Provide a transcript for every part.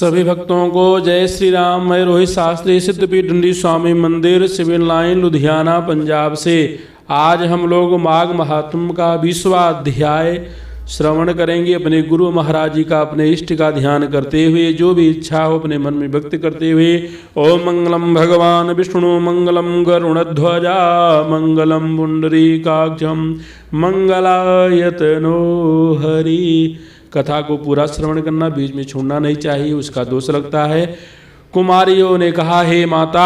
सभी भक्तों को जय श्री राम। मैं रोहित शास्त्री, सिद्धपीठ डंडी स्वामी मंदिर, सिविल लाइन, लुधियाना, पंजाब से। आज हम लोग माघ महात्म्य का 20वां अध्याय श्रवण करेंगे। अपने गुरु महाराज जी का, अपने इष्ट का ध्यान करते हुए, जो भी इच्छा हो अपने मन में व्यक्त करते हुए। ओम मंगलम भगवान विष्णु, मंगलम गरुणध्वजा, मंगलम पुंडरीकाक्षम, मंगलायतनो हरि। कथा को पूरा श्रवण करना, बीच में छोड़ना नहीं चाहिए, उसका दोष लगता है। कुमारियों ने कहा, हे माता,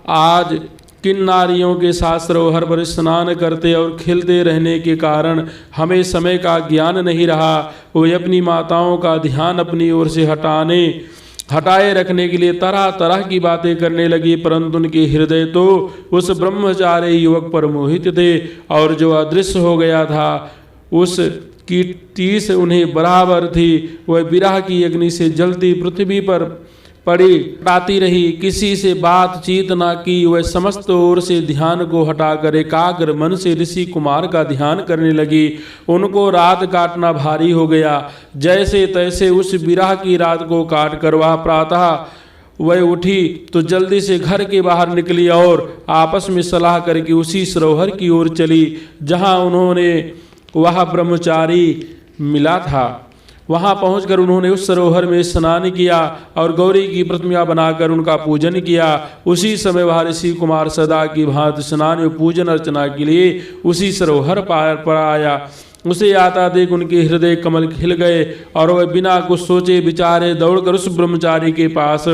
आज किन नारियों के साथ सरोवर पर स्नान करते और खिलते रहने के कारण हमें समय का ज्ञान नहीं रहा। वे अपनी माताओं का ध्यान अपनी ओर से हटाए रखने के लिए तरह तरह की बातें करने लगी, परंतु उनके हृदय तो उस ब्रह्मचारी युवक पर मोहित थे, और जो अदृश्य हो गया था उस की टीस उन्हें बराबर थी। वह विरह की अग्नि से जलती पृथ्वी पर पड़ी ताती रही, किसी से बातचीत ना की। वह समस्त ओर से ध्यान को हटाकर एकाग्र मन से ऋषि कुमार का ध्यान करने लगी। उनको रात काटना भारी हो गया। जैसे तैसे उस विरह की रात को काट कर वह प्रातः वह उठी तो जल्दी से घर के बाहर निकली और आपस में सलाह करके उसी सरोवर की ओर चली जहाँ उन्होंने वह ब्रह्मचारी मिला था। वहां पहुंचकर उन्होंने उस सरोवर में स्नान किया और गौरी की प्रतिमा बनाकर उनका पूजन किया। उसी समय वह ऋषि कुमार सदा की भांति स्नान व पूजन अर्चना के लिए उसी सरोवर पर आया। उसे आता देख उनके हृदय कमल खिल गए और वह बिना कुछ सोचे विचारे दौड़कर उस ब्रह्मचारी के पास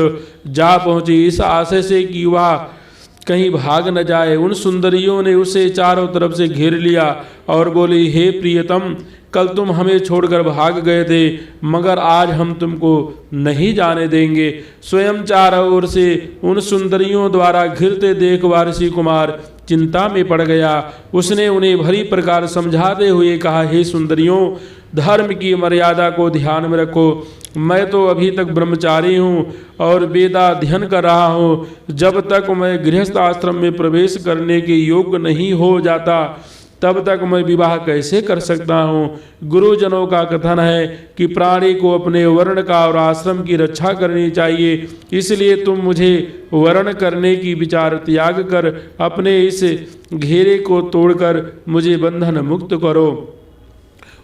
जा पहुंची, इस आशय से कि वह कहीं भाग न जाए। उन सुंदरियों ने उसे चारों तरफ से घेर लिया और बोली, हे प्रियतम, कल तुम हमें छोड़कर भाग गए थे, मगर आज हम तुमको नहीं जाने देंगे। स्वयं चारों ओर से उन सुंदरियों द्वारा घिरते देख ऋषि कुमार चिंता में पड़ गया। उसने उन्हें भली प्रकार समझाते हुए कहा, हे सुंदरियों, धर्म की मर्यादा को ध्यान में रखो। मैं तो अभी तक ब्रह्मचारी हूँ और वेदाध्ययन कर रहा हूँ। जब तक मैं गृहस्थ आश्रम में प्रवेश करने के योग्य नहीं हो जाता, तब तक मैं विवाह कैसे कर सकता हूँ। गुरुजनों का कथन है कि प्राणी को अपने वर्ण का और आश्रम की रक्षा करनी चाहिए। इसलिए तुम मुझे वर्ण करने की विचार त्याग कर अपने इस घेरे को तोड़कर मुझे बंधन मुक्त करो।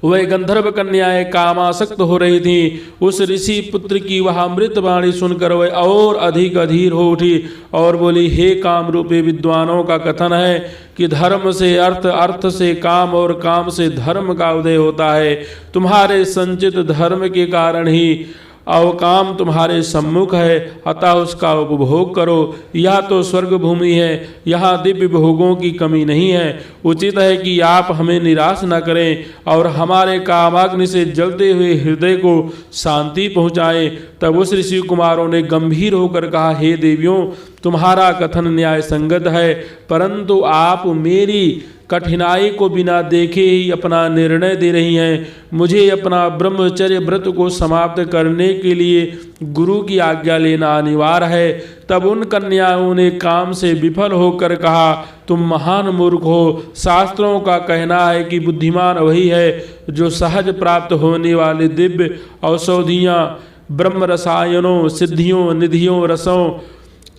वह गंधर्व कन्याएं कामासक्त हो रही थीं। उस ऋषि पुत्र की वह अमृत वाणी सुनकर वह और अधिक अधीर हो उठी और बोली, हे काम रूपी विद्वानों का कथन है कि धर्म से अर्थ, अर्थ से काम और काम से धर्म का उदय होता है। तुम्हारे संचित धर्म के कारण ही अवकाम तुम्हारे सम्मुख है, अतः उसका उपभोग करो। यह तो स्वर्ग भूमि है, यहाँ दिव्य भोगों की कमी नहीं है। उचित है कि आप हमें निराश न करें और हमारे कामाग्नि से जलते हुए हृदय को शांति पहुँचाएं। तब उस ऋषि कुमारों ने गंभीर होकर कहा, हे देवियों, तुम्हारा कथन न्याय संगत है, परंतु आप मेरी कठिनाई को बिना देखे ही अपना निर्णय दे रही हैं। मुझे अपना ब्रह्मचर्य व्रत को समाप्त करने के लिए गुरु की आज्ञा लेना अनिवार्य है। तब उन कन्याओं ने काम से विफल होकर कहा, तुम महान मूर्ख हो। शास्त्रों का कहना है कि बुद्धिमान वही है जो सहज प्राप्त होने वाले दिव्य औषधियाँ, ब्रह्म रसायनों, सिद्धियों, निधियों, रसों,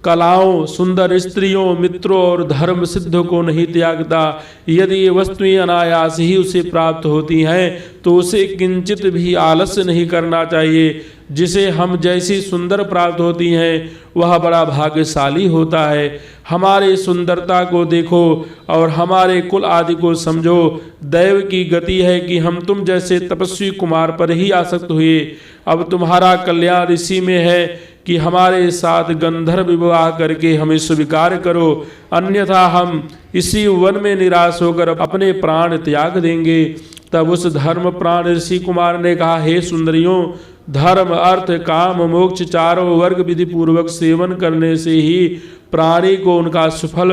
कलाओं, सुंदर स्त्रियों, मित्रों और धर्म सिद्ध को नहीं त्यागता। यदि ये वस्तुएं अनायास ही उसे प्राप्त होती हैं तो उसे किंचित भी आलस्य नहीं करना चाहिए। जिसे हम जैसी सुंदर प्राप्त होती हैं वह बड़ा भाग्यशाली होता है। हमारे सुंदरता को देखो और हमारे कुल आदि को समझो। दैव की गति है कि हम तुम जैसे तपस्वी कुमार पर ही आसक्त हुए। अब तुम्हारा कल्याण इसी में है कि हमारे साथ गंधर्व विवाह करके हमें स्वीकार करो, अन्यथा हम इसी वन में निराश होकर अपने प्राण त्याग देंगे। तब उस धर्म प्राण ऋषि कुमार ने कहा, हे सुंदरियों, धर्म, अर्थ, काम, मोक्ष चारों वर्ग विधि पूर्वक सेवन करने से ही प्राणी को उनका सुफल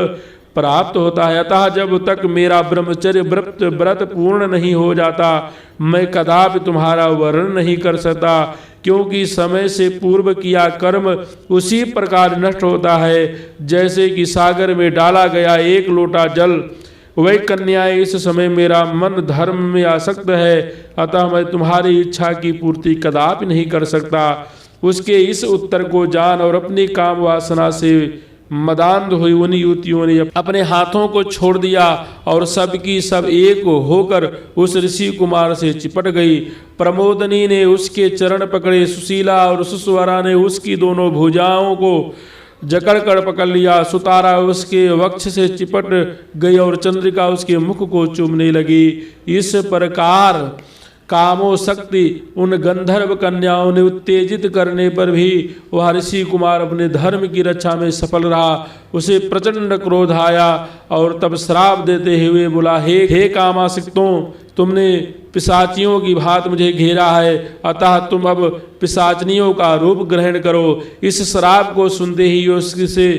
प्राप्त होता है। अतः जब तक मेरा ब्रह्मचर्य व्रत पूर्ण नहीं हो जाता, मैं कदापि तुम्हारा वर्ण नहीं कर सकता, क्योंकि समय से पूर्व किया कर्म उसी प्रकार नष्ट होता है जैसे कि सागर में डाला गया एक लोटा जल। वही कन्याएं, इस समय मेरा मन धर्म में आसक्त है, अतः मैं तुम्हारी इच्छा की पूर्ति कदापि नहीं कर सकता। उसके इस उत्तर को जान और अपनी काम वासना से मदान्ध हुई उन युवतियों ने अपने हाथों को छोड़ दिया और सबकी सब एक होकर उस ऋषि कुमार से चिपट गई। प्रमोदनी ने उसके चरण पकड़े, सुशीला और सुस्वरा ने उसकी दोनों भुजाओं को जकड़ कर पकड़ लिया। सुतारा उसके वक्ष से चिपट गई और चंद्रिका उसके मुख को चूमने लगी। इस प्रकार कामोशक्ति उन गंधर्व कन्याओं ने उत्तेजित करने पर भी वह ऋषि कुमार अपने धर्म की रक्षा में सफल रहा। उसे प्रचंड क्रोध आया और तब श्राप देते हुए बोला, हे कामासक्तों, तुमने पिशाचियों की भांति मुझे घेरा है, अतः तुम अब पिशाचनियों का रूप ग्रहण करो। इस श्राप को सुनते ही उससे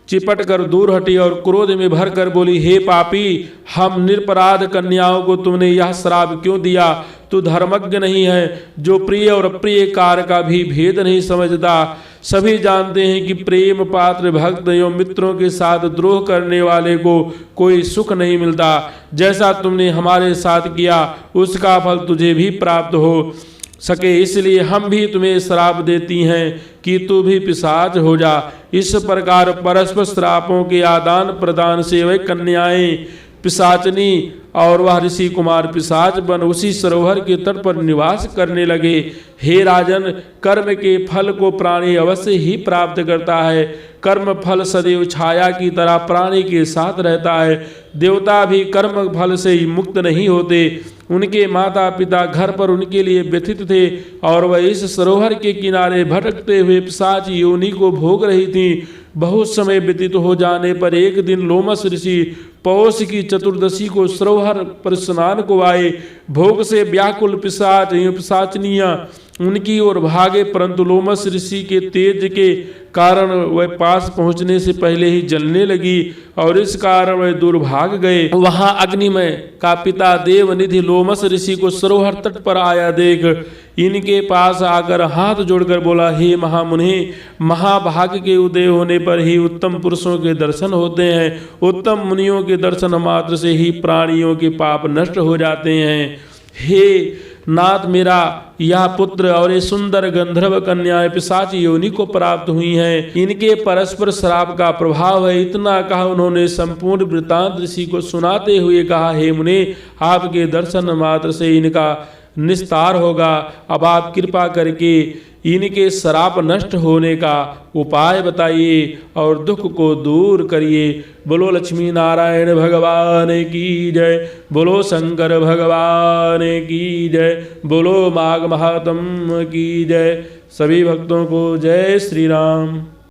चिपट कर दूर हटी और क्रोध में भर कर बोली, हे पापी, हम निरपराध कन्याओं को तुमने यह श्राप क्यों दिया? तू धर्मज्ञ नहीं है, जो प्रिय और अप्रिय कार्य का भी भेद नहीं समझता। सभी जानते हैं कि प्रेम पात्र भक्त एवं मित्रों के साथ द्रोह करने वाले को कोई सुख नहीं मिलता। जैसा तुमने हमारे साथ किया उसका फल तुझे भी प्राप्त हो सके, इसलिए हम भी तुम्हें श्राप देती हैं कि तू भी पिशाच हो जा। इस प्रकार परस्पर श्रापों के आदान प्रदान से वह कन्याएं पिशाचनी और वह ऋषि कुमार पिशाच बन उसी सरोवर के तट पर निवास करने लगे। हे राजन, कर्म के फल को प्राणी अवश्य ही प्राप्त करता है। कर्म फल सदैव छाया की तरह प्राणी के साथ रहता है। देवता भी कर्म फल से ही मुक्त नहीं होते। उनके माता पिता घर पर उनके लिए व्यथित थे और वह इस सरोवर के किनारे भटकते हुए पिशाच योनि को भोग रही थी। बहुत समय व्यतीत हो जाने पर एक दिन लोमस ऋषि पौष की चतुर्दशी को सरोवर पर स्नान को आए। भोग से व्याकुल पिशाचनियां उनकी ओर भागे, परंतु लोमस ऋषि के तेज के कारण वह पास पहुंचने से पहले ही जलने लगी और इस कारण वह दूर भाग गए। वहां अग्निमय का पिता देवनिधि लोमस ऋषि को सरोवर तट पर आया देख इनके पास आकर हाथ जोड़कर बोला, हे महामुनि, महाभाग के उदय होने पर ही उत्तम पुरुषों के दर्शन होते हैं। उत्तम मुनियों के दर्शन मात्र से ही प्राणियों के पाप नष्ट हो जाते हैं। हे नाथ, मेरा यह पुत्र और ये सुंदर गंधर्व कन्याएं पिशाच योनि को प्राप्त हुई हैं। इनके परस्पर श्राप का प्रभाव है। इतना कहा उन्होंने संपूर्ण वृत्तांत ऋषि को सुनाते हुए कहा, हे मुने, आपके दर्शन मात्र से इनका निस्तार होगा। अब आप कृपा करके इनके श्राप नष्ट होने का उपाय बताइए और दुख को दूर करिए। बोलो लक्ष्मी नारायण भगवान की जय, बोलो शंकर भगवान की जय, बोलो माघ महात्म की जय। सभी भक्तों को जय श्री राम।